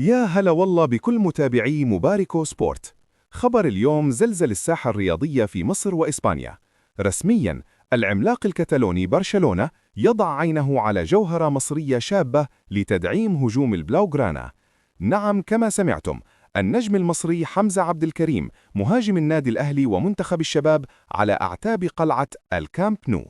يا هلا والله بكل متابعي مباركو سبورت. خبر اليوم: زلزل الساحة الرياضية في مصر وإسبانيا. رسمياً العملاق الكتالوني برشلونة يضع عينه على جوهرة مصرية شابة لتدعيم هجوم البلاوغرانا. نعم، كما سمعتم، النجم المصري حمزة عبد الكريم مهاجم النادي الأهلي ومنتخب الشباب على أعتاب قلعة الكامب نو.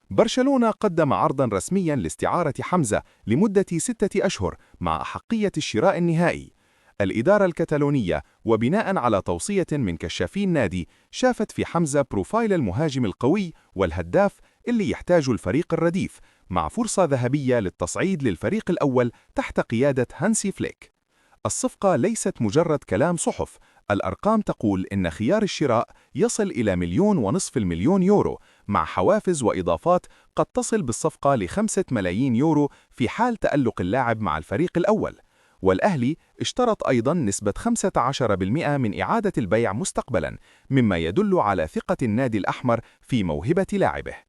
برشلونة قدم عرضاً رسمياً لاستعارة حمزة لمدة 6 أشهر مع أحقية الشراء النهائي. الإدارة الكتالونية وبناءً على توصية من كشافي النادي شافت في حمزة بروفايل المهاجم القوي والهداف اللي يحتاج الفريق الرديف، مع فرصة ذهبية للتصعيد للفريق الأول تحت قيادة هانسي فليك. الصفقة ليست مجرد كلام صحف، الأرقام تقول إن خيار الشراء يصل إلى 1.5 مليون يورو، مع حوافز وإضافات قد تصل بالصفقة ل5 ملايين يورو في حال تألق اللاعب مع الفريق الأول. والأهلي اشترط أيضاً نسبة 15% من إعادة البيع مستقبلاً، مما يدل على ثقة النادي الأحمر في موهبة لاعبه.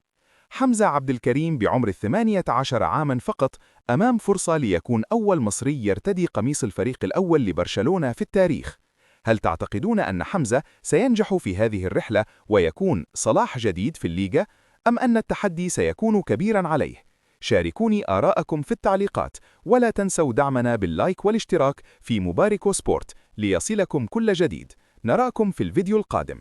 حمزة عبد الكريم بعمر 18 عاماً فقط أمام فرصة ليكون أول مصري يرتدي قميص الفريق الأول لبرشلونة في التاريخ. هل تعتقدون أن حمزة سينجح في هذه الرحلة ويكون صلاح جديد في الليغا، أم أن التحدي سيكون كبيراً عليه؟ شاركوني آراءكم في التعليقات، ولا تنسوا دعمنا باللايك والاشتراك في مباركو سبورت ليصلكم كل جديد. نراكم في الفيديو القادم.